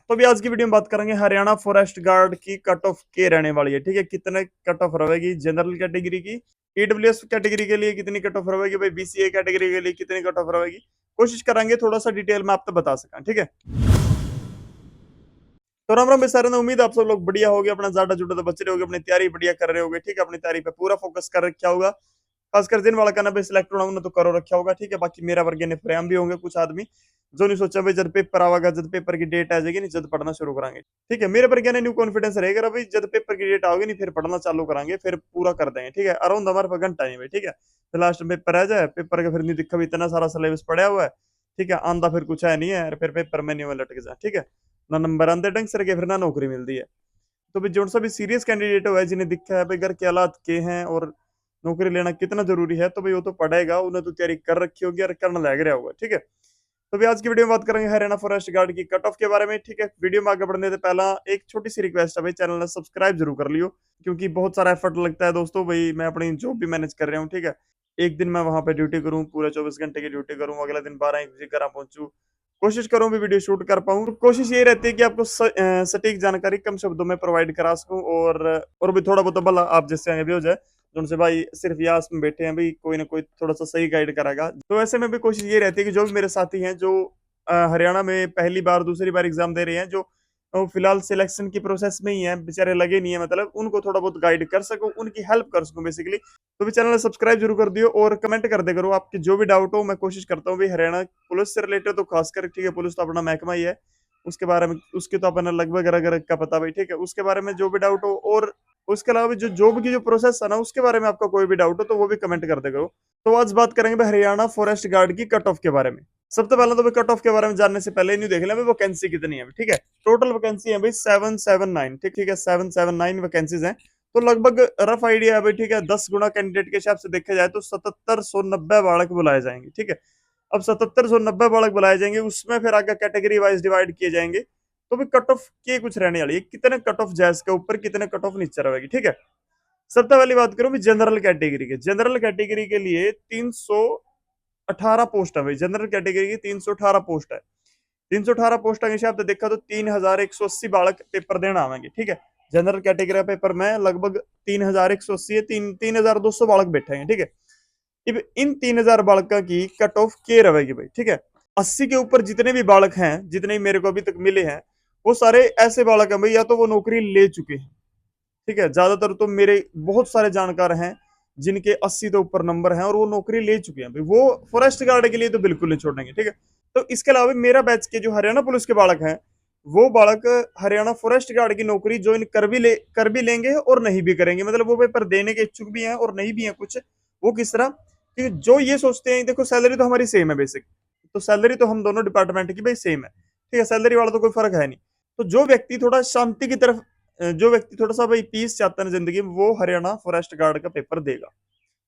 तो अभी आज की वीडियो में बात करेंगे हरियाणा फॉरेस्ट गार्ड की कट ऑफ के रहने वाली है। ठीक है, कितने कट ऑफ रहेगी जनरल कैटेगरी की, ईडब्ल्यूएस कैटेगरी के लिए कितनी कट ऑफ रहेगी भाई, बीसीए कैटेगरी के लिए कितनी कट ऑफ रहेगी, कोशिश करेंगे थोड़ा सा डिटेल में आपको बता सका। ठीक है, तो राम राम बेसारे ने उम्मीद आप सब लोग बढ़िया होगे, अपना ज्यादा जुटा तो बच रहे होगे, अपनी तैयारी बढ़िया कर रहे होगे। ठीक है, अपनी तैयारी पे पूरा फोकस कर रखा होगा, खासकर जिन वाला का सिलेक्ट होना उन्होंने तो करो रखा होगा। ठीक है, बाकी मेरा वर्ग ने प्रेम भी होंगे कुछ आदमी जो नहीं सोचा भाई जब पेपर आवेगा, जब पेपर की डेट आ जाएगी नहीं, जब पढ़ना शुरू करेंगे। ठीक है, मेरे पर क्या न्यू कॉन्फिडेंस रहेगा भाई, जब पेपर की डेट आओगी नहीं फिर पढ़ना चालू करेंगे, फिर पूरा कर देंगे। ठीक है, अराउंड हमारे पास घंटा नहीं भाई। ठीक है, फिर लास्ट में पेपर आ जाए, पेपर का फिर नहीं दिखा भी इतना सारा सिलेबस पड़ा हुआ है। ठीक है, आंदा फिर कुछ है नहीं है, फिर पेपर में नहीं लटक जाए। ठीक है, ना नंबर आंदे ढंग से रखे, फिर ना नौकरी मिलती है। तो भाई जो सा भी सीरियस कैंडिडेट हुआ है, जिन्हें दिखा है भाई घर के हालात के हैं और नौकरी लेना कितना जरूरी है, तो भाई वो तो पढ़ेगा, उन्हें तो तैयारी कर रखी होगी और करना लग रहा होगा। ठीक है, तो भी आज की वीडियो में बात करेंगे हरियाणा फॉरेस्ट गार्ड की कट ऑफ के बारे में। ठीक है, वीडियो में आगे बढ़ने से पहला एक छोटी सी रिक्वेस्ट है भाई, चैनल ने सब्सक्राइब जरूर कर लियो, क्योंकि बहुत सारा एफर्ट लगता है दोस्तों भाई। मैं अपनी जॉब भी मैनेज कर रहा हूँ। ठीक है, एक दिन मैं वहां पे ड्यूटी करूँ, पूरे 24 घंटे की ड्यूटी करूँ, अगला दिन 12-1 बजे घर पहुंचू, कोशिश करूँ भी वीडियो शूट कर पाऊँ। कोशिश ये रहती है कि आपको सटीक जानकारी कम शब्दों में प्रोवाइड करा सकूं, और भी थोड़ा बहुत भला आप जैसे आगे भी हो जाए, जो उनसे भाई सिर्फ यास में बैठे हैं भाई, कोई ना कोई थोड़ा सा सही गाइड कराएगा। तो ऐसे में भी कोशिश ये रहती है कि जो भी मेरे साथी हैं जो हरियाणा में पहली बार दूसरी बार एग्जाम दे रहे हैं, जो फिलहाल सिलेक्शन की प्रोसेस में ही है, बेचारे लगे नहीं है, मतलब उनको थोड़ा बहुत गाइड कर सकूं, उनकी हेल्प कर सकूं बेसिकली। तो भी चैनल सब्सक्राइब जरूर कर दियो और कमेंट कर दे करो आपकी जो भी डाउट हो। मैं कोशिश करता हूँ भाई हरियाणा पुलिस से रिलेटेड तो खासकर, ठीक है, पुलिस तो अपना महकमा ही है, उसके बारे में उसके तो अपना लगभग रग का पता भाई। ठीक है, उसके बारे में जो भी डाउट हो, और उसके अलावा भी जो जॉब की जो प्रोसेस है ना, उसके बारे में आपका कोई भी डाउट हो तो वो भी कमेंट कर दे करो। तो आज बात करेंगे भाई हरियाणा फॉरेस्ट गार्ड की कट ऑफ के बारे में। सबसे पहले तो भाई कट ऑफ के बारे में जानने से पहले नहीं देख लिया भाई वैकेंसी कितनी है। ठीक है, टोटल वैकेंसी है भाई 779। ठीक है, 779 वैकेंसीज हैं। तो लगभग रफ आइडिया है भाई। ठीक है, 10 गुना कैंडिडेट के हिसाब से देखा जाए तो 7790 बालक बुलाए जाएंगे। ठीक है, अब 7790 बालक बुलाए जाएंगे, उसमें फिर आगे कैटेगरी वाइज डिवाइड किए जाएंगे। तो भी कट ऑफ के कुछ रहने वाली है, कितने कट ऑफ जायज के ऊपर, कितने कट ऑफ नीचे रहेगी। ठीक है, सबसे पहली बात करूं भी जनरल कैटेगरी के। जनरल कैटेगरी के लिए 318 पोस्ट है भाई, जनरल कैटेगरी की 318 पोस्ट है। 318 पोस्टा के हिसाब से देखा तो 3180 बालक पेपर देना आवेंगे। ठीक है, जनरल कैटेगरी पेपर में लगभग 3180 है, 3200 बालक बैठेंगे। ठीक है, अब इन 3000 बालकों की कट ऑफ के रहेगी भाई। ठीक है, 80 के ऊपर जितने भी बालक हैं, जितने मेरे को अभी तक मिले हैं, वो सारे ऐसे बालक हैं भाई, या तो वो नौकरी ले चुके हैं। ठीक है, ज्यादातर तो मेरे बहुत सारे जानकार हैं जिनके 80 के ऊपर नंबर हैं और वो नौकरी ले चुके हैं भाई, वो फॉरेस्ट गार्ड के लिए तो बिल्कुल नहीं छोड़ेंगे। ठीक है, तो इसके अलावा मेरा बैच के जो हरियाणा पुलिस के बालक हैं, वो बालक हरियाणा फॉरेस्ट गार्ड की नौकरी ज्वाइन कर भी लेंगे और नहीं भी करेंगे, मतलब वो पेपर देने के इच्छुक भी हैं और नहीं भी हैं कुछ। वो किस तरह कि जो ये सोचते हैं देखो सैलरी तो हमारी सेम है बेसिक, तो सैलरी तो हम दोनों डिपार्टमेंट की भाई सेम है। ठीक है, सैलरी वाला तो कोई फर्क है नहीं। तो जो व्यक्ति थोड़ा शांति की तरफ, जो व्यक्ति थोड़ा सा भाई पीस चाहता है जिंदगी में, वो हरियाणा फॉरेस्ट गार्ड का पेपर देगा।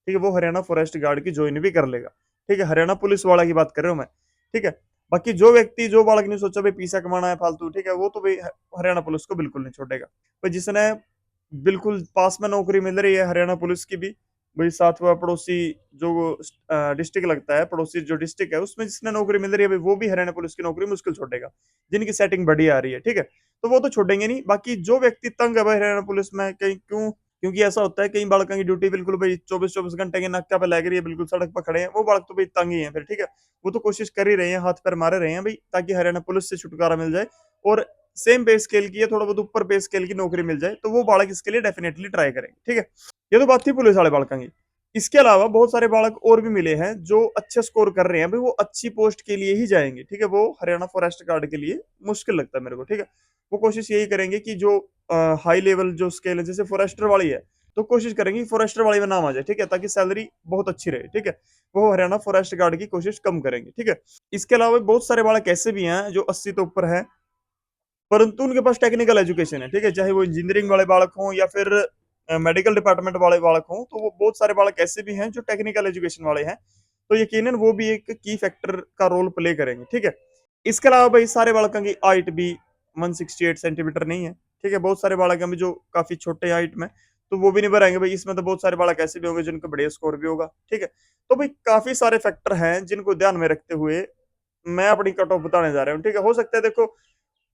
ठीक है, वो हरियाणा फॉरेस्ट गार्ड की ज्वाइन भी कर लेगा। ठीक है, हरियाणा पुलिस वाला की बात कर रहा हूं मैं। ठीक है, बाकी जो व्यक्ति जो बालक नहीं सोचा भाई पैसा कमाना है फालतू, ठीक है, वो तो भाई हरियाणा पुलिस को बिल्कुल नहीं छोड़ेगा भाई। जिसने बिल्कुल पास में नौकरी मिल रही है हरियाणा पुलिस की भी, भाई सातवां पड़ोसी जो डिस्ट्रिक्ट लगता है, पड़ोसी जो डिस्ट्रिक्ट है उसमें जिसने नौकरी मिल रही है भाई, वो भी हरियाणा पुलिस की नौकरी मुश्किल छोड़ेगा, जिनकी सेटिंग बढ़िया आ रही है। ठीक है, तो वो तो छोड़ेंगे नहीं। बाकी जो व्यक्ति तंग है भाई हरियाणा पुलिस में, कहीं क्यों, क्योंकि ऐसा होता है कई बालकों की ड्यूटी बिल्कुल भाई 24-24 घंटे के नक्का पे लग रही है, बिल्कुल सड़क पर खड़े हैं, वो बालक तो भाई तंग ही है फिर। ठीक है, वो तो कोशिश कर ही रहे हैं, हाथ पैर मारे रहे हैं भाई, ताकि हरियाणा पुलिस से छुटकारा मिल जाए और सेम पे स्केल की या थोड़ा बहुत ऊपर पे स्केल की नौकरी मिल जाए, तो वो बालक इसके लिए डेफिनेटली ट्राई करेंगे। ठीक है, ये तो बात थी पुलिस वाले बालकों की। इसके अलावा बहुत सारे बालक और भी मिले हैं जो अच्छे स्कोर कर रहे हैं भाई, वो अच्छी पोस्ट के लिए ही जाएंगे। ठीक है, वो हरियाणा फॉरेस्ट गार्ड के लिए मुश्किल लगता है मेरे को। ठीक है, वो कोशिश यही करेंगे कि जो हाई लेवल जो स्केल है, जैसे फॉरेस्टर वाली है, तो कोशिश करेंगे कि फॉरेस्टर वाली में नाम आ जाए। ठीक है, ताकि सैलरी बहुत अच्छी रहे। ठीक है, वो हरियाणा फॉरेस्ट गार्ड की कोशिश कम करेंगे। ठीक है, इसके अलावा बहुत सारे बालक ऐसे भी हैं जो 80 तो ऊपर है, परंतु उनके पास टेक्निकल एजुकेशन है। ठीक है, चाहे वो इंजीनियरिंग वाले बालक हों या फिर मेडिकल डिपार्टमेंट वाले बालक हों, तो वो बहुत सारे बालक ऐसे भी हैं जो टेक्निकल एजुकेशन वाले हैं, तो यकीनन वो भी एक की फैक्टर का रोल प्ले करेंगे। ठीक है, इसके अलावा भाई सारे बालकों की हाइट भी 168 सेंटीमीटर नहीं है। ठीक है, बहुत सारे बालक हैं भी जो काफी छोटे हाइट में, तो वो भी नहीं भरेंगे भाई। इसमें तो बहुत सारे बालक ऐसे भी होंगे जिनको बढ़िया स्कोर भी होगा। ठीक है, तो भाई काफी सारे फैक्टर हैं जिनको ध्यान में रखते हुए मैं अपनी कट ऑफ बताने जा रहा हूँ। ठीक है, हो सकता है देखो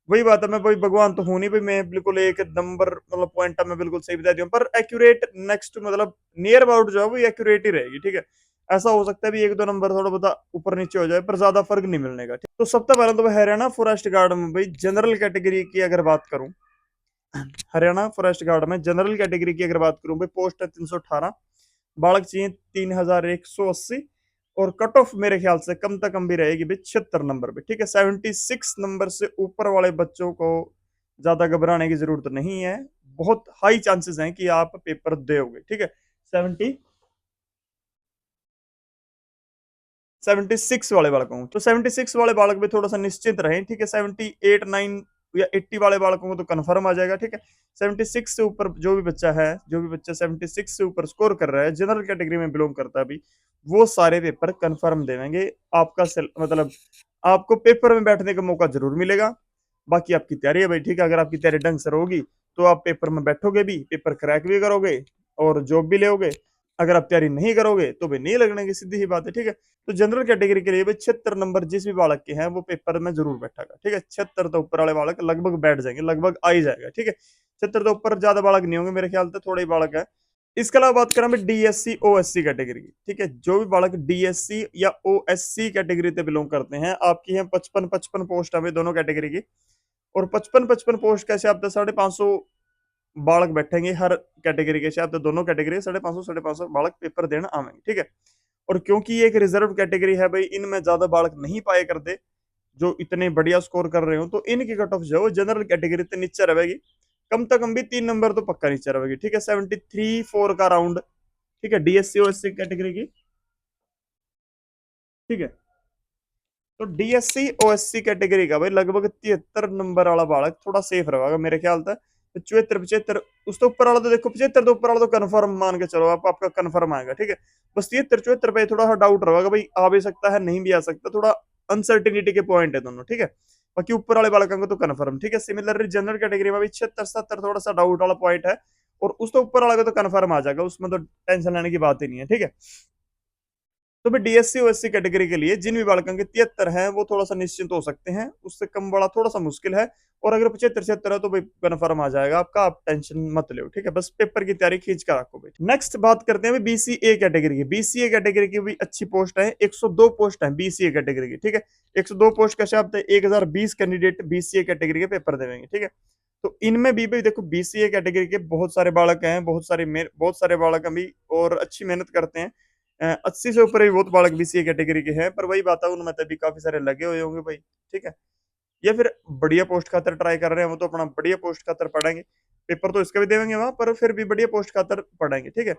वही बात है, मैं वही भगवान तो हूं नहीं भाई, मैं बिल्कुल एक नंबर मतलब पॉइंट मैं बिल्कुल सही बता दूं, पर एक्यूरेट नेक्स्ट मतलब नियर अबाउट जो है वो एक्यूरेट ही रहेगी, ठीक है। ऐसा हो सकता है भी एक दो नंबर थोड़ा बहुत ऊपर नीचे हो जाए, पर ज्यादा फर्क नहीं मिलने का, ठीक। तो सबसे पहले तो मैं हरियाणा फॉरेस्ट गार्ड में भाई जनरल कैटेगरी की अगर बात करूं, हरियाणा फॉरेस्ट गार्ड में जनरल कैटेगरी की अगर बात करूं भाई, पोस्ट है 318, बालक चाहिए 3180, और कट ऑफ मेरे ख्याल से कम से कम भी रहेगी भाई 76 नंबर पे, ठीक है। 76 नंबर से ऊपर वाले बच्चों को ज्यादा घबराने की जरूरत नहीं है, बहुत हाई चांसेस हैं कि आप पेपर दोगे, ठीक है। 76 वाले बालकों को, तो 76 वाले बालक भी थोड़ा सा निश्चित रहें, ठीक है। 78 9 या 80 वाले बालकों को तो कन्फर्म आ जाएगा, ठीक है। 76 से ऊपर जो भी बच्चा है, जो भी बच्चा 76 से ऊपर स्कोर कर रहा है, जनरल कैटेगरी में बिलोंग करता है अभी, वो सारे पेपर कन्फर्म देंगे। आपका मतलब आपको पेपर में बैठने का मौका जरूर मिलेगा। बाकी आपकी तैयारी है भाई, ठीक है। अगर आपकी तैयारी ढंग से होगी तो आप पेपर में बैठोगे भी, पेपर क्रैक भी करोगे और जॉब भी लोगे। अगर आप तैयारी नहीं करोगे तो भी नहीं लगने की, सीधी ही बात है, ठीक है। तो जनरल कैटेगरी के लिए भाई 76 नंबर जिस भी बालक के हैं वो पेपर में जरूर बैठेगा, ठीक है। 76 तो ऊपर वाले बालक लगभग बैठ जाएंगे, लगभग आ ही जाएगा, ठीक है। 76 तो ऊपर ज्यादा बालक नहीं होंगे मेरे ख्याल से, थोड़े ही बालक है। इसके अलावा बात करें डीएससी ओएससी कैटेगरी की, ठीक है। जो भी बालक डीएससी या ओएससी कैटेगरी से बिलोंग करते हैं, आपकी है 55 55 पोस्ट हमें दोनों कैटेगरी की, और 55 55 पोस्ट कैसे आप 550 बालक बैठेंगे हर कैटेगरी के, आप दोनों कैटेगरी 550 बालक पेपर देना आवेंगे, ठीक है। और क्योंकि ये एक रिजर्व कैटेगरी है भाई, इनमें ज्यादा बालक नहीं पाए करते जो इतने बढ़िया स्कोर कर रहे हो, तो इनकी कट ऑफ जो है जनरल कैटेगरी से नीचे रहेगी, कम से कम भी 3 नंबर तो पक्का नीचे रहेगी, ठीक है। 73 4 का राउंड, ठीक है, डीएससी ओएससी कैटेगरी की, ठीक है। तो डीएससी ओएससी कैटेगरी का भाई लगभग 73 नंबर वाला बालक थोड़ा सेफ रहेगा मेरे ख्याल से। 74 75 उस तो ऊपर वाला तो देखो, 75 तो ऊपर वाला तो कन्फर्म मान के चलो, आप आपका कन्फर्म आएगा, ठीक है। बस 73 74 पे थोड़ा सा डाउट रहेगा भाई, आ भी सकता है नहीं भी आ सकता, थोड़ा अनसर्टिनिटी के पॉइंट है दोनों, ठीक है। बाकी ऊपर वाले बालकों को तो कन्फर्म, ठीक है। सिमिलरली जनरल कैटेगरी में भी 76 77 थोड़ा सा डाउट वाला पॉइंट है, और उस तो ऊपर वाला को तो कन्फर्म आ जाएगा, उसमें तो टेंशन लेने की बात ही नहीं है, ठीक है। तो भाई डीएससी ओएससी कैटेगरी के लिए जिन भी बालकों के 73 हैं वो थोड़ा सा निश्चिंत हो सकते हैं, उससे कम बड़ा थोड़ा सा मुश्किल है। और अगर 75 76 है तो भाई कन्फर्म आ जाएगा आपका, आप टेंशन मत लो, ठीक है। बस पेपर की तैयारी खींच कर रखो भाई। नेक्स्ट बात करते हैं बीसीए कैटेगरी की। बीसीए कैटेगरी की भी अच्छी पोस्ट है, 102 पोस्ट है बीसीए कैटेगरी की, ठीक है। 102 पोस्ट कैसे आप 1020 कैंडिडेट बीसीए कैटेगरी के पेपर देंगे, ठीक है। तो इनमें भी भाई देखो बीसीए कैटेगरी के बहुत सारे बालक हैं, बहुत सारे बालक अभी और अच्छी मेहनत करते हैं। 80 से ऊपर भी बहुत बालक बीसीए कैटेगरी के हैं, पर वही बात है उनमें तभी काफी सारे लगे हुए होंगे भाई, ठीक है। या फिर बढ़िया पोस्ट खातर ट्राई कर रहे हैं, वो तो अपना बढ़िया पोस्ट खातर पढ़ेंगे, पेपर तो इसका भी देंगे वहां पर, फिर भी बढ़िया पोस्ट खातर पढ़ेंगे, ठीक है।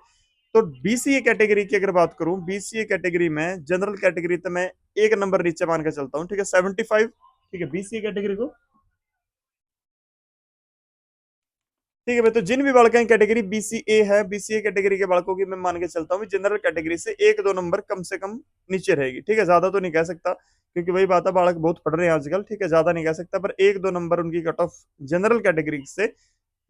तो बीसीए कैटेगरी की अगर बात करूं, बीसीए कैटेगरी में जनरल कैटेगरी तो मैं एक नंबर नीचे मान के चलता हूँ, ठीक है, 75, ठीक है बीसीए कैटेगरी को, ठीक है भाई। तो जिन भी बालकों की कैटेगरी बीसीए है, बीसीए कैटेगरी के बालकों की मैं मान के चलता हूँ जनरल कैटेगरी से एक दो नंबर कम से कम नीचे रहेगी, ठीक है। ज्यादा तो नहीं कह सकता क्योंकि वही बात है बालक बहुत पढ़ रहे हैं आजकल, ठीक है, ज्यादा नहीं कह सकता, पर एक दो नंबर उनकी कट ऑफ जनरल कैटेगरी से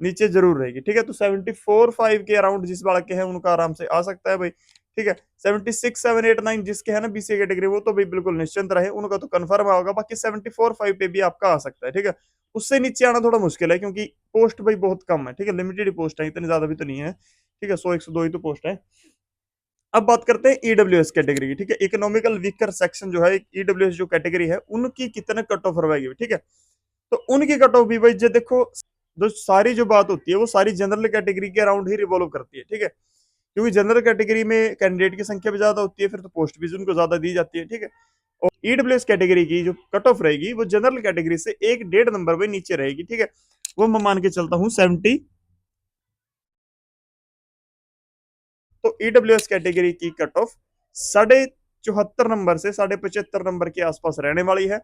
नीचे जरूर रहेगी, ठीक है। तो 74 5 के अराउंड जिस बालक के हैं उनका आराम से आ सकता है भाई, ठीक है। 76 7 8 9 जिसके है ना बीसीए कैटेगरी, वो तो भाई बिल्कुल निश्चिंत रहे, उनका तो कन्फर्म होगा। बाकी 74 5 पे भी आपका आ सकता है, ठीक है। उससे नीचे आना थोड़ा मुश्किल है क्योंकि पोस्ट भाई बहुत कम है, ठीक है, लिमिटेड पोस्ट है, इतनी ज्यादा भी तो नहीं है, ठीक है। 100 102 ही तो पोस्ट है। अब बात करते हैं ईडब्ल्यूएस कैटेगरी की, ठीक है। इकोनॉमिकल वीकर सेक्शन जो है, ईडब्ल्यूएस जो कैटेगरी है उनकी कितने कट ऑफ रहेगी, ठीक है। तो उनकी कट ऑफ भी भाई जो देखो, जो सारी जो बात होती है वो सारी जनरल कैटेगरी के अराउंड ही रिवॉल्व करती है, ठीक है। क्योंकि जनरल कैटेगरी में कैंडिडेट की संख्या भी ज्यादा होती है, फिर तो पोस्ट भी उनको ज्यादा दी जाती है, ठीक है। और ईडब्ल्यूएस कैटेगरी की जो कट ऑफ रहेगी वो जनरल कैटेगरी से एक डेढ़ नंबर पे नीचे रहेगी, ठीक है। वो मैं मान के चलता हूँ 70। तो ईडब्ल्यूएस कैटेगरी की कट ऑफ 74.5 नंबर से 75.5 नंबर के आसपास रहने वाली है।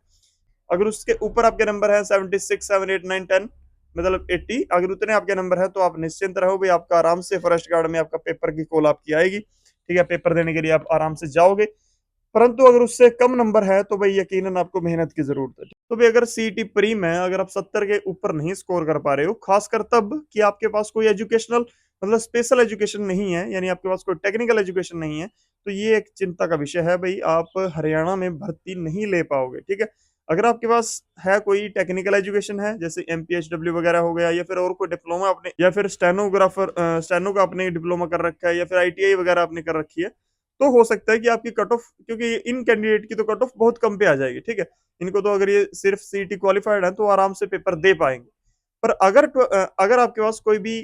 अगर उसके ऊपर आपके नंबर है 76 7 8 9 10, मतलब 80, अगर उतने आपके नंबर है तो आप निश्चिंत रहो भाई, आपका आराम से फॉरेस्ट गार्ड में आपका पेपर की कॉल आपकी आएगी, ठीक है। पेपर देने के लिए आप आराम से जाओगे। परंतु अगर उससे कम नंबर है तो भाई यकीनन आपको मेहनत की जरूरत है। तो भाई अगर सीईटी प्री में अगर आप 70 के ऊपर नहीं स्कोर कर पा रहे हो, खासकर तब कि आपके पास कोई एजुकेशनल मतलब स्पेशल एजुकेशन नहीं है, यानी आपके पास कोई टेक्निकल एजुकेशन नहीं है, तो ये एक चिंता का विषय है भाई, आप हरियाणा में भर्ती नहीं ले पाओगे, ठीक है। अगर आपके पास है कोई टेक्निकल एजुकेशन है, जैसे एमपीएचडब्ल्यू वगैरह हो गया, या फिर और कोई डिप्लोमा आपने, या फिर स्टेनो का आपने डिप्लोमा कर रखा है, या फिर आईटीआई वगैरह आपने कर रखी है, तो हो सकता है कि आपकी कट ऑफ, क्योंकि इन कैंडिडेट की तो कट ऑफ बहुत कम पे आ जाएगी, ठीक है। इनको तो अगर ये सिर्फ सीईटी क्वालिफाइड है तो आराम से पेपर दे पाएंगे। पर अगर आपके पास कोई भी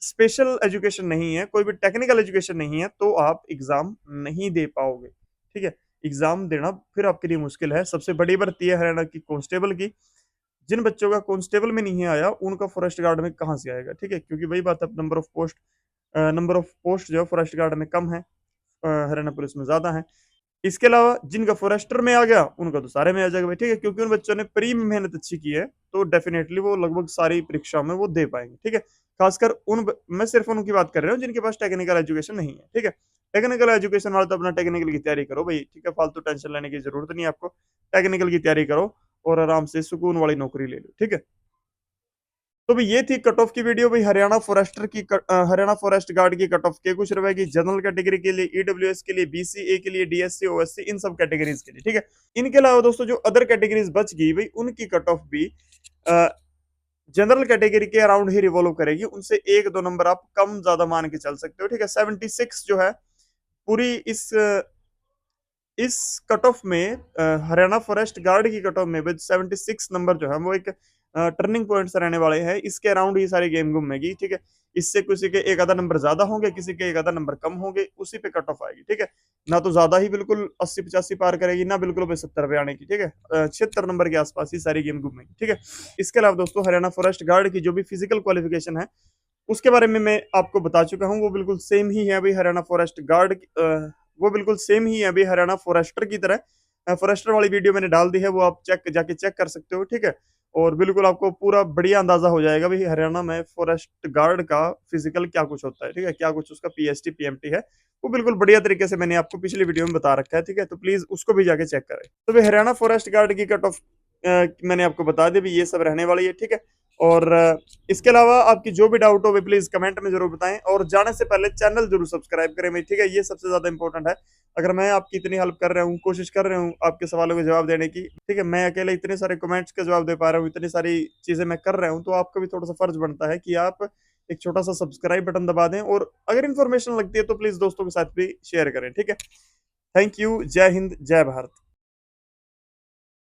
स्पेशल एजुकेशन नहीं है, कोई भी टेक्निकल एजुकेशन नहीं है, तो आप एग्जाम नहीं दे पाओगे, ठीक है। एग्जाम देना फिर आपके लिए मुश्किल है। सबसे बड़ी भर्ती है हरियाणा की कांस्टेबल की। जिन बच्चों का कांस्टेबल में नहीं आया, उनका फॉरेस्ट गार्ड में कहाँ से आएगा, ठीक है। क्योंकि वही बात है, नंबर ऑफ पोस्ट जो फॉरेस्ट गार्ड में कम है, हरियाणा पुलिस में ज्यादा है। इसके अलावा जिनका फॉरेस्टर में आ गया, उनका तो सारे में आ जाएगा भाई, ठीक है। क्योंकि उन बच्चों ने प्री में मेहनत अच्छी की है, तो डेफिनेटली वो लगभग सारी परीक्षाओं में वो दे पाएंगे, ठीक है। खासकर मैं सिर्फ उनकी बात कर रहा हूँ जिनके पास टेक्निकल एजुकेशन नहीं है, ठीक है। टेक्निकल एजुकेशन वाले तो अपना टेक्निकल की तैयारी करो भाई, ठीक है। फालतू टेंशन लेने की जरूरत नहीं है आपको। टेक्निकल की तैयारी करो और आराम से सुकून वाली नौकरी ले लो, ठीक है। तो भाई ये थी कट ऑफ की वीडियो भाई, हरियाणा फॉरेस्ट गार्ड की कट ऑफ के कुछ रहेगी जनरल कैटेगरी के लिए, ईडब्ल्यूएस के लिए, बीसीए के लिए, डीएससी, ओएससी, इन सब कैटेगरीज के लिए, ठीक है। इनके अलावा दोस्तों जो अदर कैटेगरीज बच गई भाई, उनकी कट ऑफ भी जनरल कैटेगरी के अराउंड ही रिवॉल्व करेगी। उनसे एक दो नंबर आप कम ज्यादा मान के चल सकते हो, ठीक है। 76 जो है पूरी इस कट ऑफ में, हरियाणा फॉरेस्ट गार्ड की कट ऑफ में विद 76 नंबर जो है वो एक टर्निंग पॉइंट्स रहने वाले हैं। इसके अराउंड ही सारी गेम घूमेगी, ठीक है। इससे किसी के एक आधा नंबर ज्यादा होंगे, किसी के एक आधा नंबर कम होंगे, उसी पे कट ऑफ आएगी, ठीक है। ना तो ज्यादा ही बिल्कुल 80-85 पार करेगी, ना बिल्कुल 70 पे आने की, ठीक है। 76 नंबर के आसपास ही सारी गेम घूमेगी, ठीक है। इसके अलावा दोस्तों हरियाणा फॉरेस्ट गार्ड की जो भी फिजिकल क्वालिफिकेशन है, उसके बारे में मैं आपको बता चुका हूँ। वो बिल्कुल सेम ही है अभी हरियाणा फॉरेस्ट गार्ड, वो बिल्कुल सेम ही है अभी हरियाणा फॉरेस्टर की तरह। फॉरेस्टर वाली वीडियो मैंने डाल दी है, वो आप जाके चेक कर सकते हो, ठीक है। और बिल्कुल आपको पूरा बढ़िया अंदाजा हो जाएगा भाई हरियाणा में फॉरेस्ट गार्ड का फिजिकल क्या कुछ होता है, ठीक है। क्या कुछ उसका पीएसटी पीएमटी है, वो बिल्कुल बढ़िया तरीके से मैंने आपको पिछली वीडियो में बता रखा है, ठीक है। तो प्लीज उसको भी जाके चेक करें। तो भाई हरियाणा फॉरेस्ट गार्ड की कट ऑफ मैंने आपको बता दी भी, ये सब रहने वाली है, ठीक है। और इसके अलावा आपकी जो भी डाउट हो प्लीज कमेंट में जरूर बताएं, और जाने से पहले चैनल जरूर सब्सक्राइब करें भाई, ठीक है। ये सबसे ज्यादा इंपॉर्टेंट है। अगर मैं आपकी इतनी हेल्प कर रहा हूँ, कोशिश कर रहा हूँ आपके सवालों के जवाब देने की, ठीक है, मैं अकेले इतने सारे कमेंट्स के जवाब दे पा रहा हूँ, इतनी सारी चीजें मैं कर रहा हूँ, तो आपका भी थोड़ा सा फर्ज बनता है कि आप एक छोटा सा सब्सक्राइब बटन दबा दें, और अगर इन्फॉर्मेशन लगती है तो प्लीज दोस्तों के साथ भी शेयर करें, ठीक है। Thank you. जय हिंद, जय भारत।